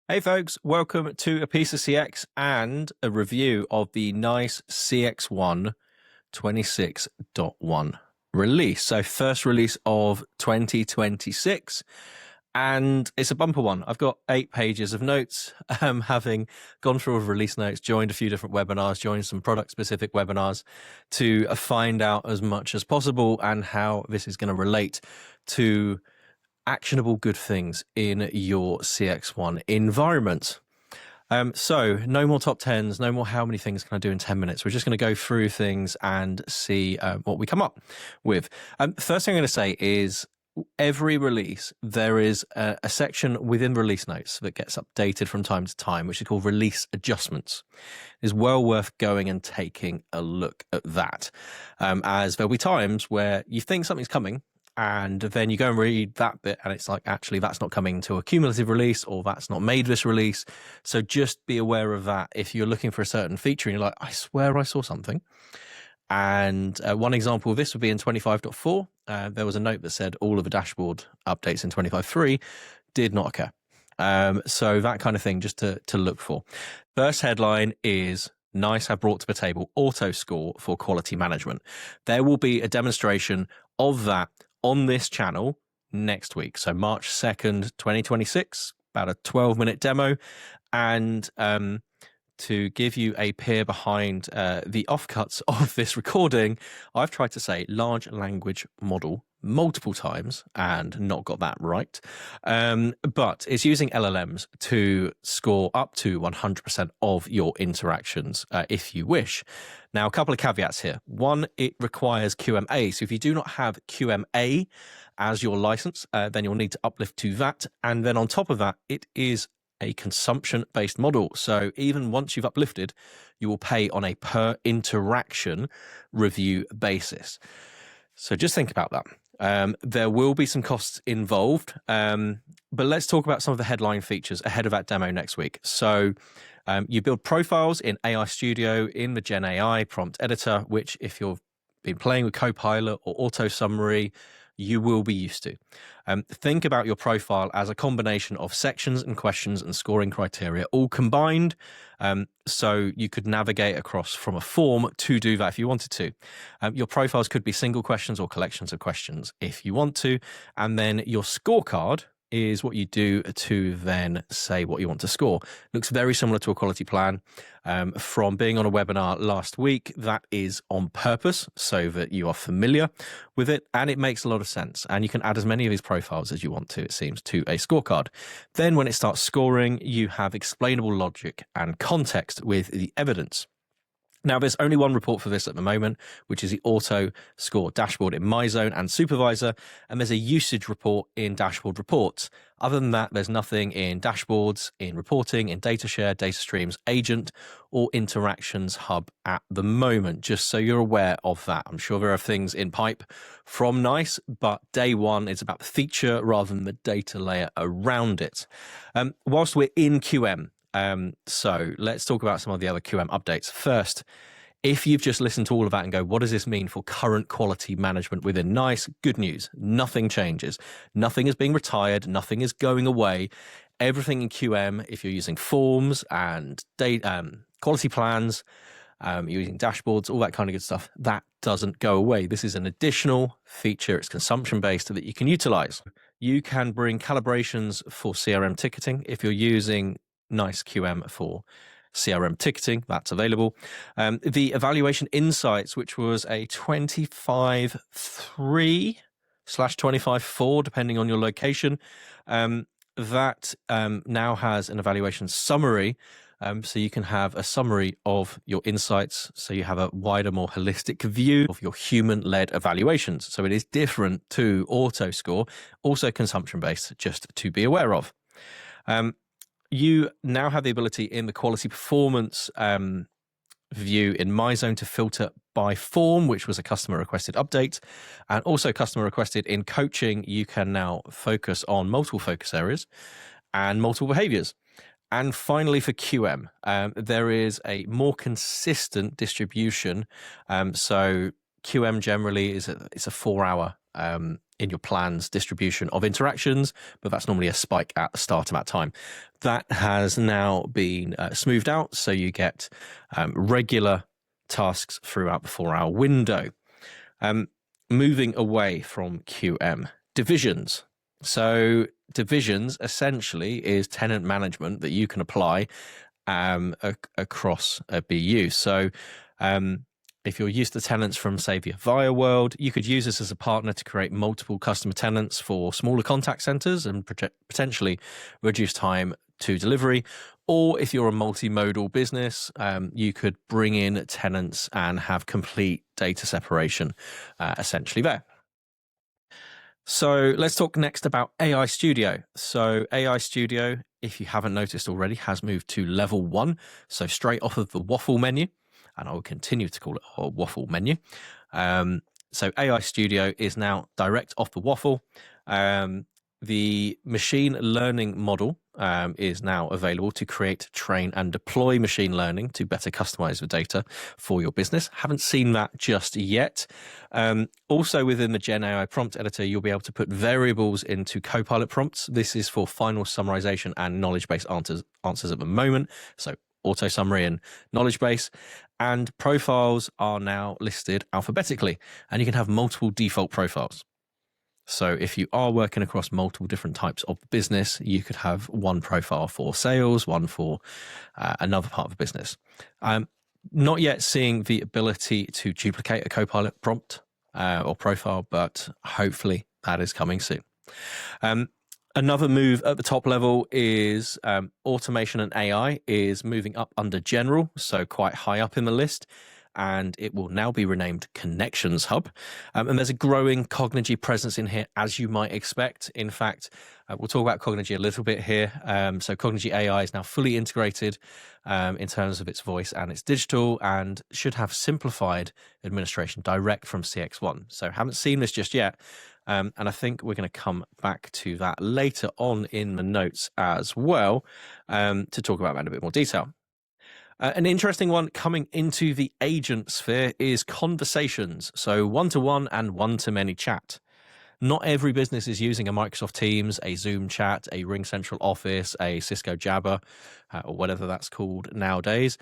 Hey folks, welcome to a piece of CX and a review of the NiCE CXone 26.1 release. So first release of 2026, and it's a bumper one. I've got 8 pages of notes, having gone through all of release notes, joined a few different webinars, joined some product-specific webinars to find out as much as possible and how this is going to relate to actionable good things in your CXone environment. So no more top 10s, no more how many things can I do in 10 minutes. We're just going to go through things and see what we come up with. First thing I'm going to say is every release, there is a section within release notes that gets updated from time to time, which is called release adjustments. It's well worth going and taking a look at that, as there'll be times where you think something's coming, and then you go and read that bit and it's like, actually, that's not coming to a cumulative release, or that's not made this release. So just be aware of that. If you're looking for a certain feature and you're like, I swear I saw something. And one example of this would be in 25.4. There was a note that said all of the dashboard updates in 25.3 did not occur. So that kind of thing just to look for. First headline is NiCE have brought to the table auto score for quality management. There will be a demonstration of that on this channel next week. So March 2nd, 2026, about a 12-minute demo. And to give you a peer behind the offcuts of this recording, I've tried to say large language model multiple times and not got that right. But it's using LLMs to score up to 100% of your interactions if you wish. Now, a couple of caveats here. One, it requires QMA. So if you do not have QMA as your license, then you'll need to uplift to that. And then on top of that, it is a consumption-based model. So even once you've uplifted, you will pay on a per interaction review basis. So just think about that. There will be some costs involved, but let's talk about some of the headline features ahead of that demo next week. So you build profiles in AI Studio in the Gen AI prompt editor, which if you've been playing with Copilot or Auto Summary, you will be used to. Think about your profile as a combination of sections and questions and scoring criteria all combined. So you could navigate across from a form to do that if you wanted to. Your profiles could be single questions or collections of questions if you want to. And then your scorecard is what you do to then say what you want to score. Looks very similar to a quality plan. From being on a webinar last week, that is on purpose so that you are familiar with it, and it makes a lot of sense. And you can add as many of these profiles as you want to, it seems, to a scorecard. Then when it starts scoring, you have explainable logic and context with the evidence. Now, there's only one report for this at the moment, which is the auto score dashboard in MyZone and Supervisor, and there's a usage report in dashboard reports. Other than that, there's nothing in dashboards, in reporting, in data share, data streams, agent, or interactions hub at the moment, just so you're aware of that. I'm sure there are things in pipe from NiCE, but day one is about the feature rather than the data layer around it. Whilst we're in QM, so let's talk about some of the other QM updates. First, if you've just listened to all of that and go, what does this mean for current quality management within NiCE? Good news, nothing changes. Nothing is being retired. Nothing is going away. Everything in QM, if you're using forms and quality plans, you're using dashboards, all that kind of good stuff, that doesn't go away. This is an additional feature. It's consumption-based that you can utilize. You can bring calibrations for CRM ticketing if you're using NiCE QM for CRM ticketing, that's available. The evaluation insights, which was a 25.3/25.4, depending on your location, that now has an evaluation summary. So you can have a summary of your insights. So you have a wider, more holistic view of your human-led evaluations. So it is different to auto score, also consumption-based, just to be aware of. You now have the ability in the quality performance view in MyZone to filter by form, which was a customer requested update, and also customer requested in coaching. You can now focus on multiple focus areas and multiple behaviors. And finally, for QM, there is a more consistent distribution. So QM generally it's a 4-hour in your plan's distribution of interactions, but that's normally a spike at the start of that time. That has now been smoothed out, so you get regular tasks throughout the 4-hour window. Moving away from QM, divisions. So divisions essentially is tenant management that you can apply across a BU. So if you're used to tenants from, say, the Avaya world, you could use this as a partner to create multiple customer tenants for smaller contact centers and potentially reduce time to delivery. Or if you're a multimodal business, you could bring in tenants and have complete data separation essentially there. So let's talk next about AI Studio. So AI Studio, if you haven't noticed already, has moved to level 1. So straight off of the waffle menu, and I will continue to call it a waffle menu. So AI Studio is now direct off the waffle. The machine learning model is now available to create, train, and deploy machine learning to better customize the data for your business. Haven't seen that just yet. Also within the Gen AI prompt editor, you'll be able to put variables into Copilot prompts. This is for final summarization and knowledge-based answers at the moment. So auto summary and knowledge base, and profiles are now listed alphabetically, and you can have multiple default profiles. So if you are working across multiple different types of business, you could have one profile for sales, one for another part of the business. Not yet seeing the ability to duplicate a Copilot prompt or profile, but hopefully that is coming soon. Another move at the top level is automation and AI is moving up under general, so quite high up in the list, and it will now be renamed Connections Hub. And there's a growing Cogni presence in here, as you might expect. In fact, we'll talk about Cogni a little bit here. So Cogni AI is now fully integrated in terms of its voice and its digital, and should have simplified administration direct from CXone. So haven't seen this just yet. And I think we're going to come back to that later on in the notes as well to talk about that in a bit more detail. An interesting one coming into the agent sphere is conversations. So one-to-one and one-to-many chat. Not every business is using a Microsoft Teams, a Zoom chat, a Ring Central Office, a Cisco Jabber, or whatever that's called nowadays.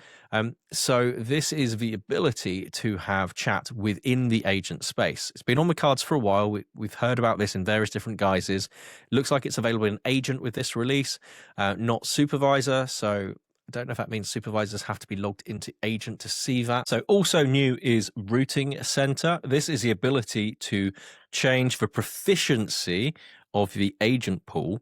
So this is the ability to have chat within the agent space. It's been on the cards for a while. We've heard about this in various different guises. It looks like it's available in agent with this release, not supervisor. So I don't know if that means supervisors have to be logged into agent to see that. So also new is routing center. This is the ability to change the proficiency of the agent pool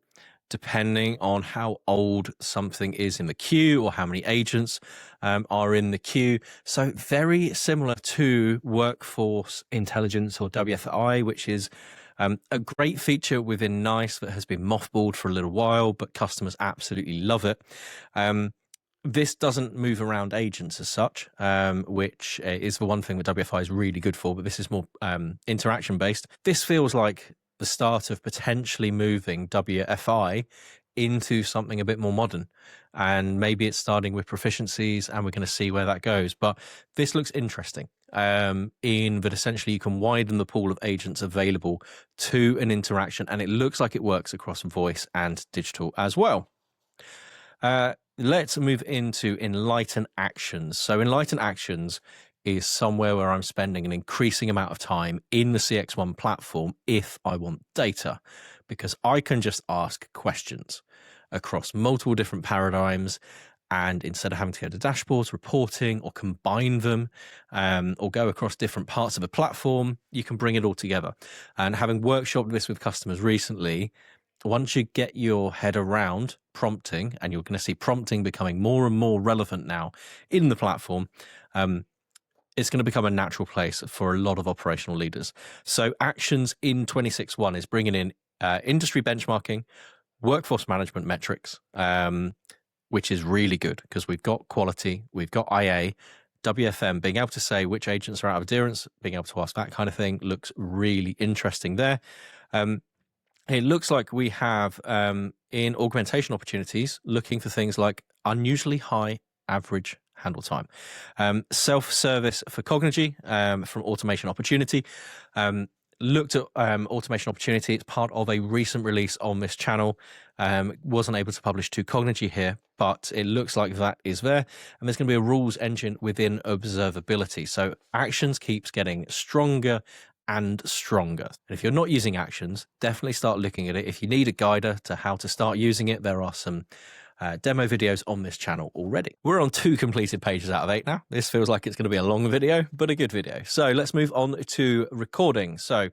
depending on how old something is in the queue or how many agents are in the queue. So very similar to workforce intelligence or WFI, which is a great feature within NiCE that has been mothballed for a little while, but customers absolutely love it. This doesn't move around agents as such, which is the one thing that WFI is really good for, but this is more interaction based. This feels like the start of potentially moving WFI into something a bit more modern, and maybe it's starting with proficiencies and we're going to see where that goes. But this looks interesting in that essentially you can widen the pool of agents available to an interaction, and it looks like it works across voice and digital as well. Let's move into Enlighten Actions. So Enlighten Actions is somewhere where I'm spending an increasing amount of time in the CXone platform if I want data, because I can just ask questions across multiple different paradigms, and instead of having to go to dashboards, reporting, or combine them, or go across different parts of a platform, you can bring it all together. And having workshopped this with customers recently, once you get your head around prompting, and you're going to see prompting becoming more and more relevant now in the platform, it's going to become a natural place for a lot of operational leaders. So actions in 26.1 is bringing in industry benchmarking, workforce management metrics, which is really good because we've got quality, we've got IA, WFM, being able to say which agents are out of adherence, being able to ask that kind of thing looks really interesting there. It looks like we have in augmentation opportunities looking for things like unusually high average handle time, self-service for Cogni from automation opportunity, looked at automation opportunity. It's part of a recent release on this channel. Wasn't able to publish to Cogni here, but it looks like that is there. And there's going to be a rules engine within observability. So actions keeps getting stronger and stronger. And if you're not using actions, definitely start looking at it. If you need a guide to how to start using it, there are some demo videos on this channel already. We're on 2 completed pages out of 8 now. This feels like it's going to be a long video, but a good video. So let's move on to recording. So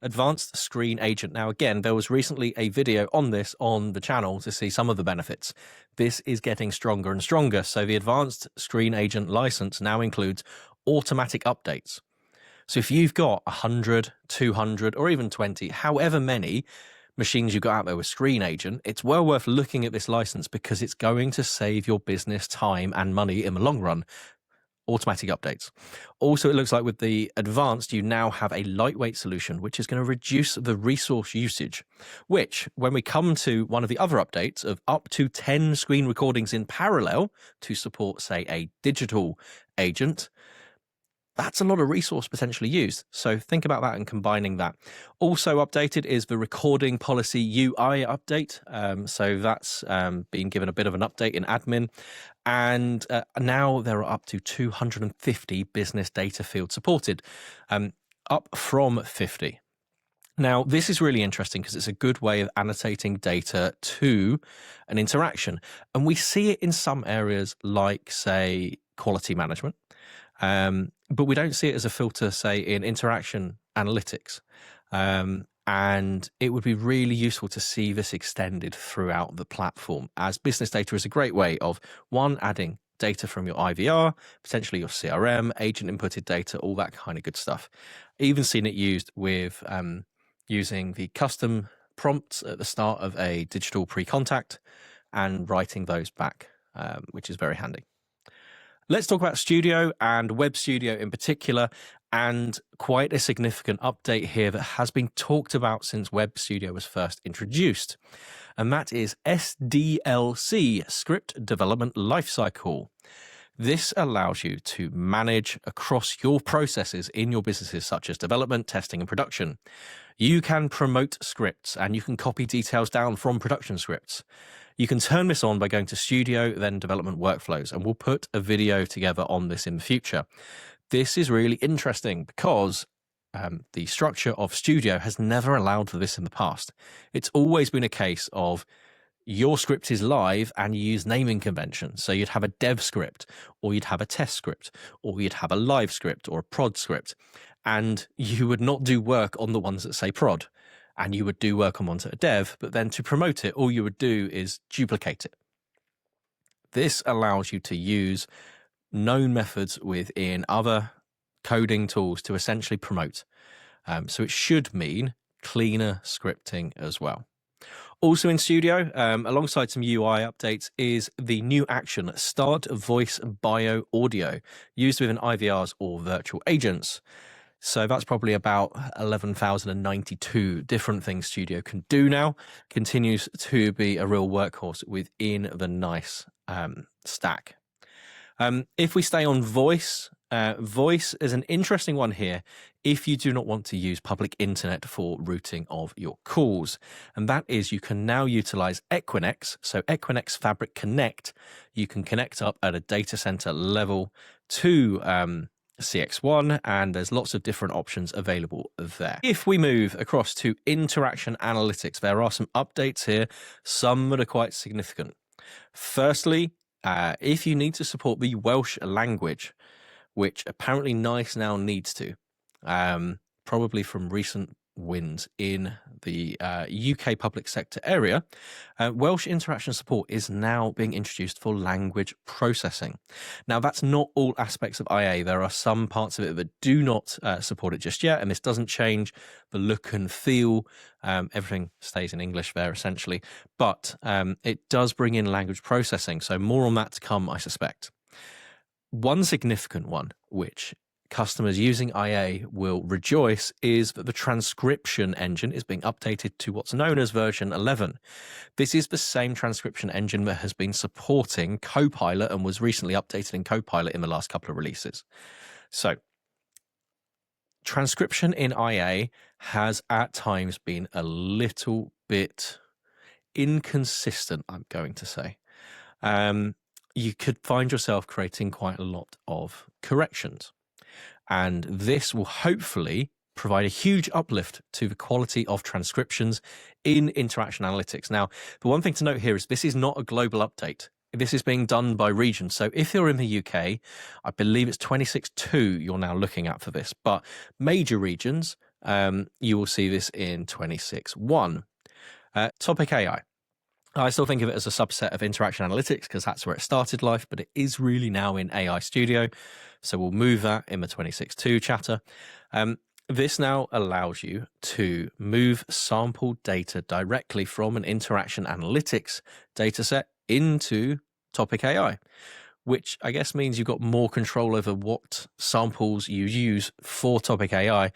advanced screen agent. Now, again, there was recently a video on this on the channel to see some of the benefits. This is getting stronger and stronger. So the advanced screen agent license now includes automatic updates. So if you've got 100, 200, or even 20, however many machines you've got out there with Screen Agent, it's well worth looking at this license because it's going to save your business time and money in the long run. Automatic updates. Also, it looks like with the advanced, you now have a lightweight solution, which is going to reduce the resource usage, which when we come to one of the other updates of up to 10 screen recordings in parallel to support, say, a digital agent, that's a lot of resource potentially used. So think about that and combining that. Also updated is the recording policy UI update. So that's been given a bit of an update in admin. And now there are up to 250 business data fields supported, up from 50. Now, this is really interesting because it's a good way of annotating data to an interaction. And we see it in some areas like, say, quality management. But we don't see it as a filter, say, in interaction analytics. And it would be really useful to see this extended throughout the platform, as business data is a great way of, one, adding data from your IVR, potentially your CRM, agent inputted data, all that kind of good stuff. Even seen it used with using the custom prompts at the start of a digital pre-contact and writing those back, which is very handy. Let's talk about Studio and Web Studio in particular, and quite a significant update here that has been talked about since Web Studio was first introduced. And that is SDLC, Script Development Lifecycle. This allows you to manage across your processes in your businesses, such as development, testing, and production. You can promote scripts and you can copy details down from production scripts. You can turn this on by going to Studio, then Development Workflows, and we'll put a video together on this in the future. This is really interesting because the structure of Studio has never allowed for this in the past. It's always been a case of your script is live and you use naming conventions. So you'd have a dev script, or you'd have a test script, or you'd have a live script or a prod script, and you would not do work on the ones that say prod. And you would do work on ones that are dev, but then to promote it, all you would do is duplicate it. This allows you to use known methods within other coding tools to essentially promote. So it should mean cleaner scripting as well. Also in Studio, alongside some UI updates, is the new action, Start Voice Bio Audio, used within IVRs or virtual agents. So that's probably about 11,092 different things Studio can do now. Continues to be a real workhorse within the NiCE stack. If we stay on voice, voice is an interesting one here if you do not want to use public internet for routing of your calls. And that is, you can now utilize Equinix. So Equinix Fabric Connect, you can connect up at a data center level to CXone, and there's lots of different options available there. If we move across to interaction analytics, there are some updates here, some that are quite significant. Firstly, if you need to support the Welsh language, which apparently NiCE now needs to, probably from recent wins in the UK public sector area, Welsh interaction support is now being introduced for language processing. Now, that's not all aspects of IA. There are some parts of it that do not support it just yet, and this doesn't change the look and feel. Everything stays in English there, essentially, but it does bring in language processing, so more on that to come, I suspect. One significant one, which customers using IA will rejoice, is that the transcription engine is being updated to what's known as version 11. This is the same transcription engine that has been supporting Copilot and was recently updated in Copilot in the last couple of releases. So transcription in IA has at times been a little bit inconsistent, I'm going to say. You could find yourself creating quite a lot of corrections. And this will hopefully provide a huge uplift to the quality of transcriptions in interaction analytics. Now, the one thing to note here is this is not a global update. This is being done by region. So if you're in the UK, I believe it's 26.2 you're now looking at for this. But major regions, you will see this in 26.1. Topic AI. I still think of it as a subset of interaction analytics because that's where it started life, but it is really now in AI Studio. So we'll move that in the 26.2 chatter. This now allows you to move sample data directly from an interaction analytics dataset into Topic AI, which I guess means you've got more control over what samples you use for Topic AI.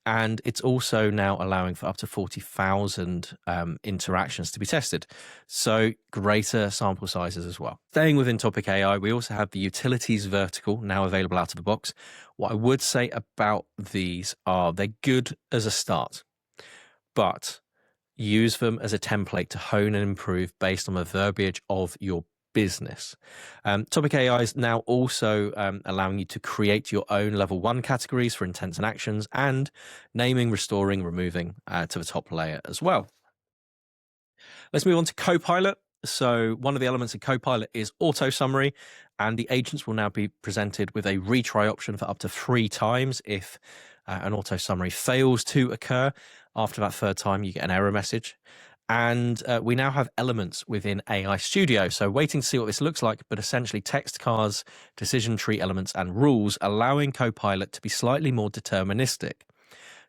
And it's also now allowing for up to 40,000 interactions to be tested. So greater sample sizes as well. Staying within Topic AI, we also have the utilities vertical now available out of the box. What I would say about these are they're good as a start, but use them as a template to hone and improve based on the verbiage of your business. Topic AI is now also allowing you to create your own level 1 categories for intents and actions and naming, restoring, removing to the top layer as well. Let's move on to Copilot. So one of the elements of Copilot is auto summary, and the agents will now be presented with a retry option for up to 3 times. If an auto summary fails to occur after that 3rd time, you get an error message. And we now have elements within AI Studio. So waiting to see what this looks like, but essentially text cars, decision tree elements, and rules, allowing Copilot to be slightly more deterministic.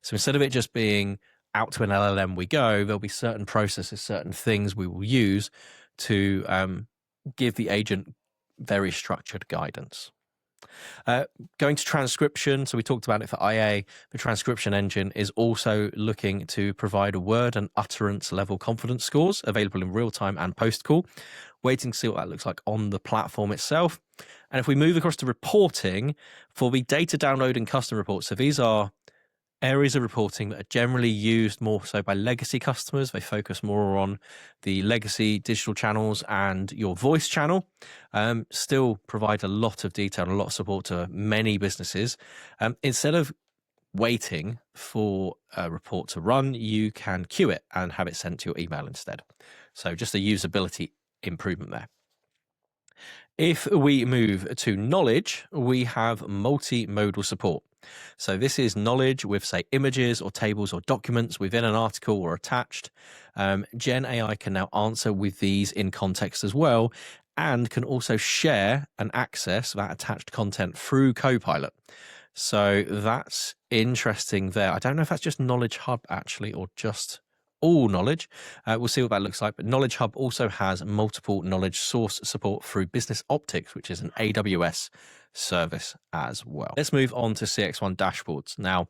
So instead of it just being out to an LLM we go, there'll be certain processes, certain things we will use to give the agent very structured guidance. Going to transcription, so we talked about it for IA. The transcription engine is also looking to provide a word and utterance level confidence scores available in real time and post call. Waiting to see what that looks like on the platform itself. And if we move across to reporting, for the data download and custom reports, so these are areas of reporting that are generally used more so by legacy customers. They focus more on the legacy digital channels and your voice channel. Still provide a lot of detail and a lot of support to many businesses. Instead of waiting for a report to run, you can queue it and have it sent to your email instead. So just a usability improvement there. If we move to knowledge, we have multimodal support. So this is knowledge with, say, images or tables or documents within an article or attached. Gen AI can now answer with these in context as well, and can also share and access that attached content through Copilot. So that's interesting there. I don't know if that's just Knowledge Hub actually, or just all knowledge. We'll see what that looks like. But Knowledge Hub also has multiple knowledge source support through Business Optics, which is an AWS service as well. Let's move on to CXone dashboards. Now,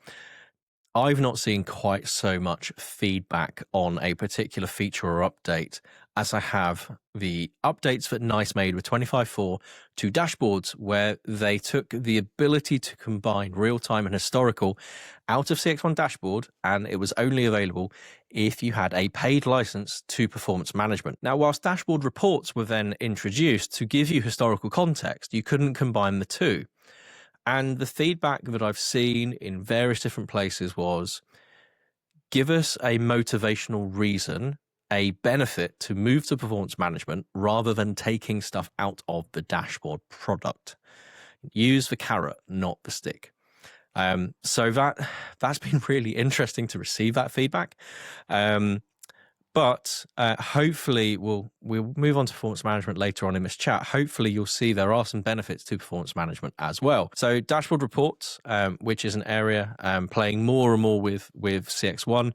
I've not seen quite so much feedback on a particular feature or update as I have the updates that NiCE made with 25.4 to dashboards, where they took the ability to combine real-time and historical out of CXone dashboard, and it was only available if you had a paid license to performance management. Now, whilst dashboard reports were then introduced to give you historical context, you couldn't combine the two. And the feedback that I've seen in various different places was, give us a motivational reason, a benefit to move to performance management rather than taking stuff out of the dashboard product. Use the carrot, not the stick. So that's been really interesting to receive that feedback. But hopefully we'll move on to performance management later on in this chat. Hopefully you'll see there are some benefits to performance management as well. So dashboard reports, which is an area playing more and more with CXone.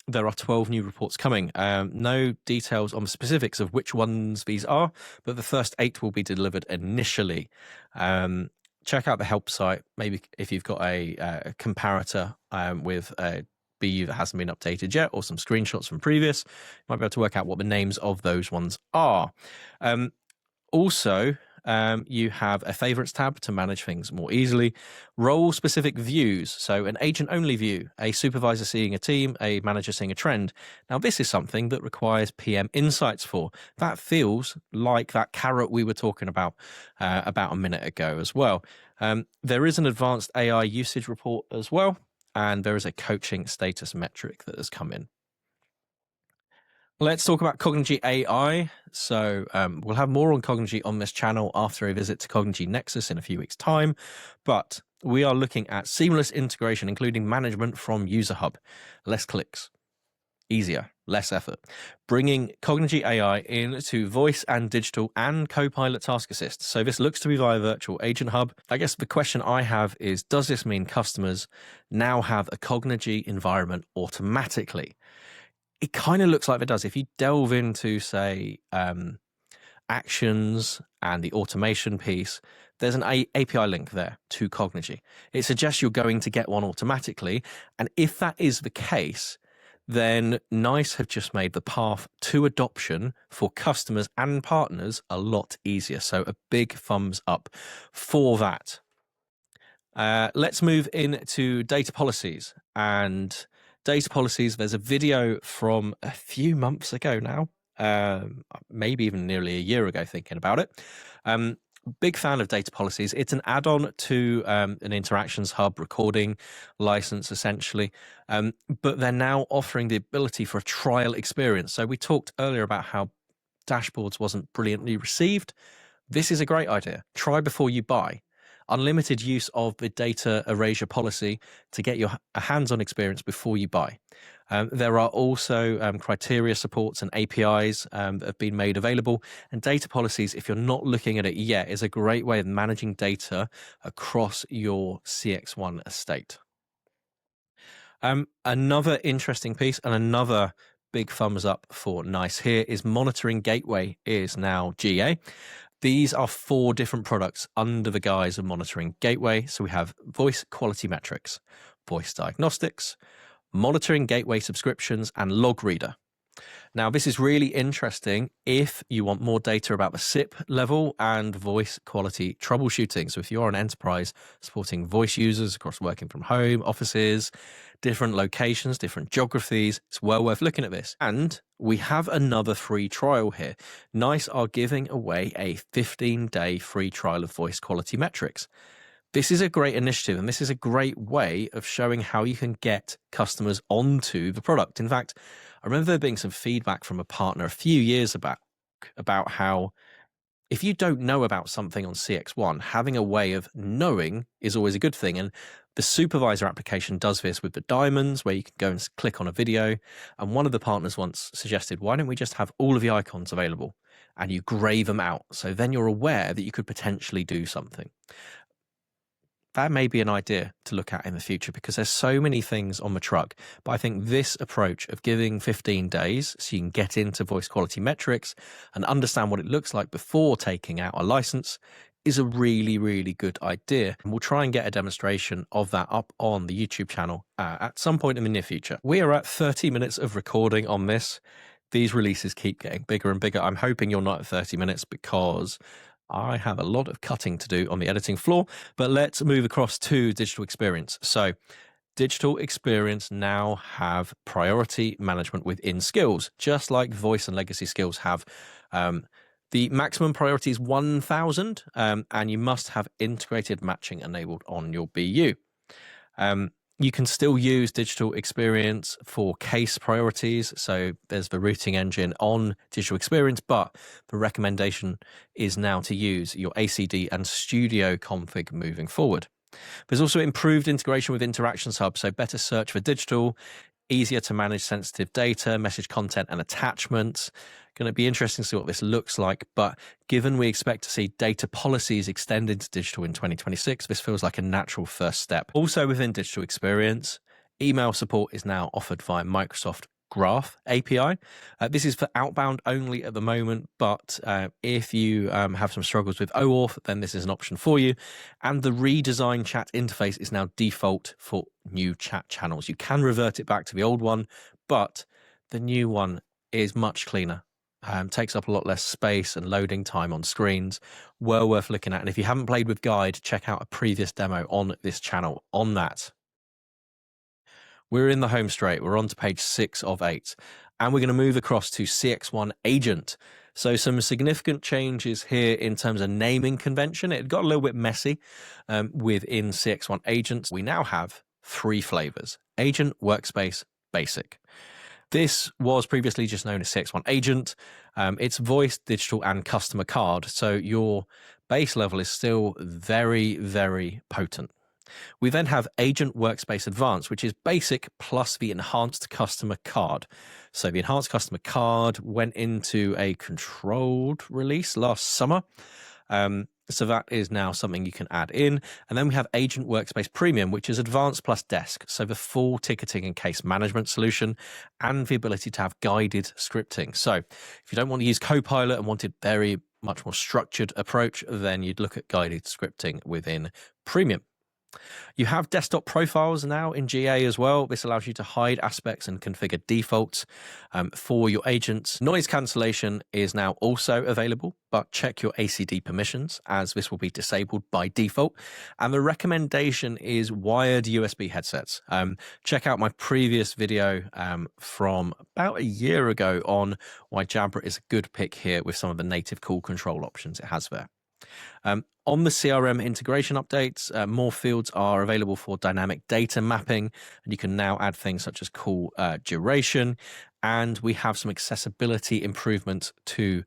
There are 12 new reports coming. No details on the specifics of which ones these are, but the first 8 will be delivered initially. Check out the help site. Maybe if you've got a comparator with a BU that hasn't been updated yet, or some screenshots from previous, you might be able to work out what the names of those ones are. Also, You have a favorites tab to manage things more easily. Role specific views. So an agent only view, a supervisor seeing a team, a manager seeing a trend. Now, this is something that requires PM insights for. That feels like that carrot we were talking about a minute ago as well. There is an advanced AI usage report as well, and there is a coaching status metric that has come in. Let's talk about Cogni AI. So we'll have more on Cogni on this channel after a visit to Cogni Nexus in a few weeks' time. But we are looking at seamless integration, including management from User Hub. Less clicks, easier, less effort. Bringing Cogni AI into voice and digital and Copilot Task Assist. So this looks to be via Virtual Agent Hub. I guess the question I have is, does this mean customers now have a Cogni environment automatically? It kind of looks like it does. If you delve into, say, actions and the automation piece, there's an API link there to Cogni. It suggests you're going to get one automatically. And if that is the case, then NiCE have just made the path to adoption for customers and partners a lot easier. So a big thumbs up for that. Let's move into data policies. And data policies, there's a video from a few months ago now, maybe even nearly a year ago, thinking about it. Big fan of data policies. It's an add-on to an interactions hub recording license, essentially. But they're now offering the ability for a trial experience. So we talked earlier about how dashboards wasn't brilliantly received. This is a great idea. Try before you buy. Unlimited use of the data erasure policy to get your hands-on experience before you buy. There are also criteria supports and APIs that have been made available. And data policies, if you're not looking at it yet, is a great way of managing data across your CXone estate. Another interesting piece and another big thumbs up for NiCE here is Monitoring Gateway is now GA. These are 4 different products under the guise of Monitoring Gateway. So we have voice quality metrics, voice diagnostics, monitoring gateway subscriptions, and log reader. Now, this is really interesting if you want more data about the SIP level and voice quality troubleshooting. So if you're an enterprise supporting voice users across working from home, offices, different locations, different geographies, it's well worth looking at this. And we have another free trial here. NiCE are giving away a 15-day free trial of voice quality metrics. This is a great initiative, and this is a great way of showing how you can get customers onto the product. In fact, I remember there being some feedback from a partner a few years back about how if you don't know about something on CXone, having a way of knowing is always a good thing. And the Supervisor application does this with the diamonds, where you can go and click on a video. And one of the partners once suggested, why don't we just have all of the icons available and you gray them out? So then you're aware that you could potentially do something. That may be an idea to look at in the future, because there's so many things on the truck. But I think this approach of giving 15 days so you can get into voice quality metrics and understand what it looks like before taking out a license is a really, really good idea. And we'll try and get a demonstration of that up on the YouTube channel at some point in the near future. We are at 30 minutes of recording on this. These releases keep getting bigger and bigger. I'm hoping you're not at 30 minutes because I have a lot of cutting to do on the editing floor, but let's move across to digital experience. So digital experience now have priority management within skills, just like voice and legacy skills have. The maximum priority is 1,000, and you must have integrated matching enabled on your BU. You can still use digital experience for case priorities. So there's the routing engine on digital experience, but the recommendation is now to use your ACD and studio config moving forward. There's also improved integration with Interactions Hub, so better search for digital, easier to manage sensitive data, message content, and attachments. Going to be interesting to see what this looks like, but given we expect to see data policies extended to digital in 2026, this feels like a natural first step. Also within digital experience, email support is now offered via Microsoft Graph API. This is for outbound only at the moment, but if you have some struggles with OAuth, then this is an option for you. And the redesigned chat interface is now default for new chat channels. You can revert it back to the old one, but the new one is much cleaner, Takes up a lot less space and loading time on screens. Well worth looking at. And if you haven't played with Guide, check out a previous demo on this channel on that. We're in the home straight. We're on to page 6 of 8. And we're going to move across to CXone Agent. So some significant changes here in terms of naming convention. It got a little bit messy within CXone Agent. We now have 3 flavors: Agent, Workspace, Basic. This was previously just known as CXone Agent. It's voice, digital, and customer card. So your base level is still very, very potent. We then have Agent Workspace Advanced, which is basic plus the enhanced customer card. So the enhanced customer card went into a controlled release last summer. So that is now something you can add in. And then we have Agent Workspace Premium, which is advanced plus desk. So the full ticketing and case management solution and the ability to have guided scripting. So if you don't want to use Copilot and wanted very much more structured approach, then you'd look at guided scripting within Premium. You have desktop profiles now in GA as well. This allows you to hide aspects and configure defaults for your agents. Noise cancellation is now also available, but check your ACD permissions as this will be disabled by default. And the recommendation is wired USB headsets. Check out my previous video from about a year ago on why Jabra is a good pick here with some of the native call control options it has there. On the CRM integration updates, more fields are available for dynamic data mapping, and you can now add things such as call duration. And we have some accessibility improvements to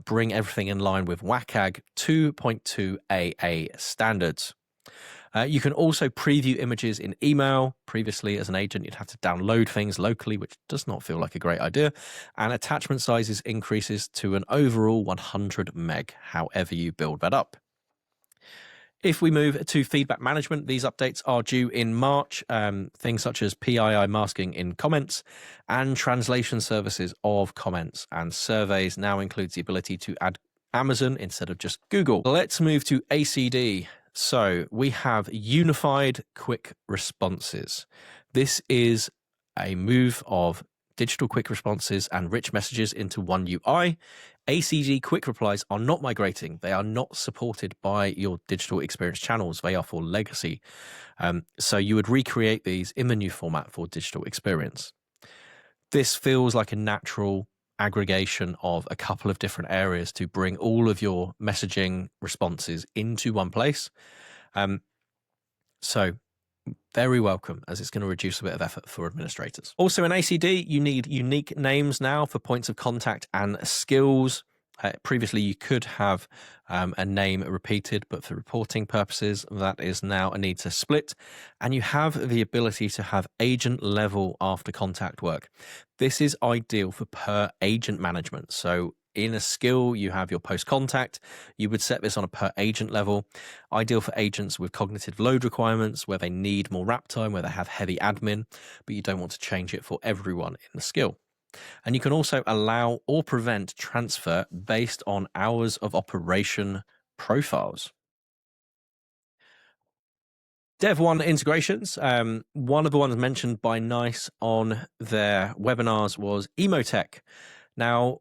bring everything in line with WCAG 2.2 AA standards. You can also preview images in email. Previously, as an agent, you'd have to download things locally, which does not feel like a great idea. And attachment sizes increases to an overall 100 meg, however you build that up. If we move to feedback management, these updates are due in March. Things such as PII masking in comments and translation services of comments and surveys now includes the ability to add Amazon instead of just Google. Let's move to ACD. So we have unified quick responses. This is a move of digital quick responses and rich messages into one UI. ACD quick replies are not migrating. They are not supported by your digital experience channels. They are for legacy. So you would recreate these in the new format for digital experience. This feels like a natural aggregation of a couple of different areas to bring all of your messaging responses into one place. So very welcome, as it's going to reduce a bit of effort for administrators. Also in ACD, you need unique names now for points of contact and skills. Previously, you could have a name repeated, but for reporting purposes, that is now a need to split. And you have the ability to have agent level after contact work. This is ideal for per agent management. So in a skill, you have your post contact. You would set this on a per agent level. Ideal for agents with cognitive load requirements, where they need more wrap time, where they have heavy admin, but you don't want to change it for everyone in the skill. And you can also allow or prevent transfer based on hours of operation profiles. Dev1 integrations. One of the ones mentioned by NiCE on their webinars was Emotech. Now,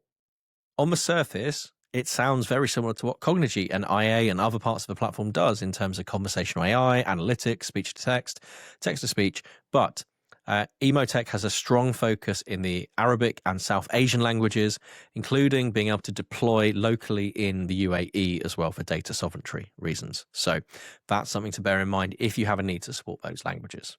on the surface, it sounds very similar to what Cogni AI and other parts of the platform does in terms of conversational AI, analytics, speech to text, text to speech. But Emotech has a strong focus in the Arabic and South Asian languages, including being able to deploy locally in the UAE as well for data sovereignty reasons. So that's something to bear in mind if you have a need to support those languages.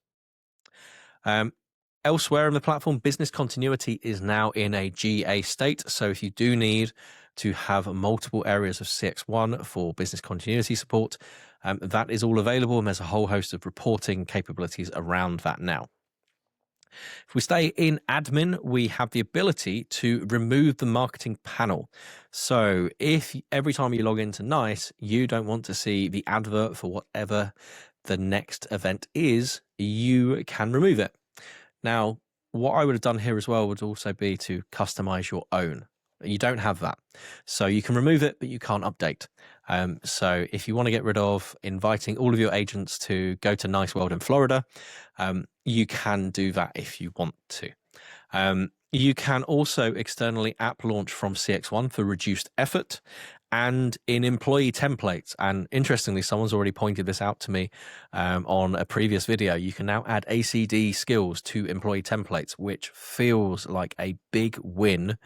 Elsewhere in the platform, business continuity is now in a GA state. So if you do need to have multiple areas of CXone for business continuity support, that is all available. And there's a whole host of reporting capabilities around that now. If we stay in admin, we have the ability to remove the marketing panel. So if every time you log into NiCE, you don't want to see the advert for whatever the next event is, you can remove it. Now, what I would have done here as well would also be to customize your own. You don't have that. So you can remove it, but you can't update. So if you want to get rid of inviting all of your agents to go to NiCE World in Florida, you can do that if you want to. You can also externally app launch from CXone for reduced effort and in employee templates. And interestingly, someone's already pointed this out to me on a previous video. You can now add ACD skills to employee templates, which feels like a big win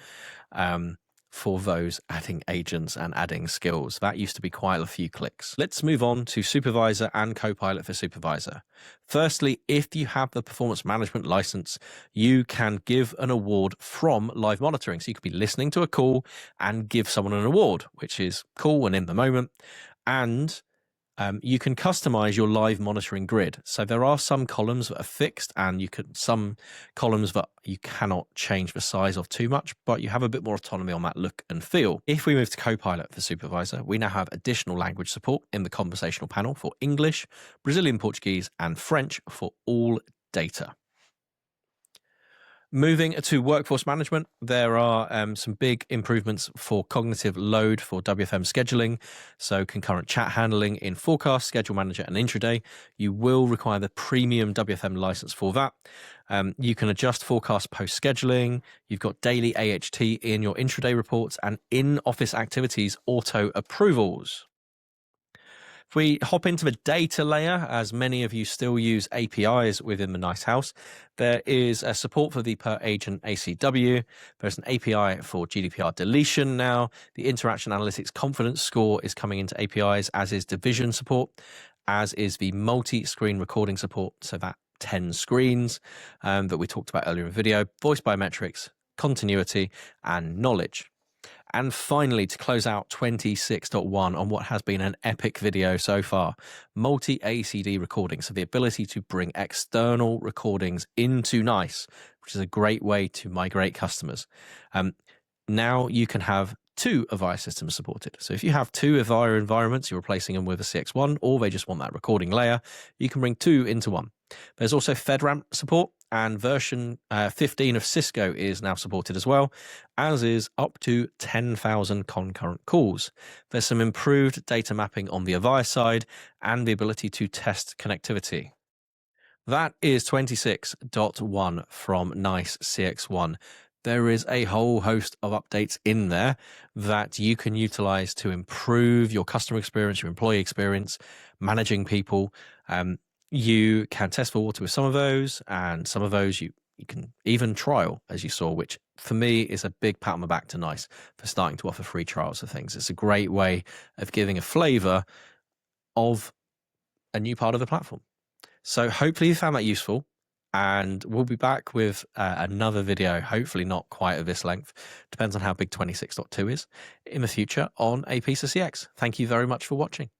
for those adding agents and adding skills. That used to be quite a few clicks. Let's move on to Supervisor and Copilot for Supervisor. Firstly, if you have the performance management license, you can give an award from live monitoring. So you could be listening to a call and give someone an award, which is cool and in the moment. And you can customize your live monitoring grid. So there are some columns that are fixed and some columns that you cannot change the size of too much, but you have a bit more autonomy on that look and feel. If we move to Copilot for Supervisor, we now have additional language support in the conversational panel for English, Brazilian Portuguese, and French for all data. Moving to workforce management, there are some big improvements for cognitive load for WFM scheduling. So concurrent chat handling in Forecast, Schedule Manager, and Intraday. You will require the premium WFM license for that. You can adjust forecast post scheduling. You've got daily AHT in your intraday reports and in-office activities auto approvals. If we hop into the data layer, as many of you still use APIs within the NiCE house, there is a support for the per agent ACW. There's an API for GDPR deletion now. The interaction analytics confidence score is coming into APIs, as is division support, as is the multi-screen recording support. So that 10 screens that we talked about earlier in the video, voice biometrics, continuity, and knowledge. And finally, to close out 26.1 on what has been an epic video so far, multi-ACD recording. So the ability to bring external recordings into NiCE, which is a great way to migrate customers. Now you can have 2 Avaya systems supported. So if you have 2 Avaya environments, you're replacing them with a CXone, or they just want that recording layer, you can bring 2 into one. There's also FedRAMP support, and version 15 of Cisco is now supported as well, as is up to 10,000 concurrent calls. There's some improved data mapping on the Avaya side and the ability to test connectivity. That is 26.1 from NiCE CXone. There is a whole host of updates in there that you can utilize to improve your customer experience, your employee experience, managing people. You can test for water with some of those, and some of those you can even trial, as you saw, which for me is a big pat on the back to NiCE for starting to offer free trials of things. It's a great way of giving a flavor of a new part of the platform. So hopefully you found that useful, and we'll be back with another video, hopefully not quite at this length, depends on how big 26.2 is, in the future on a piece of CX. Thank you very much for watching.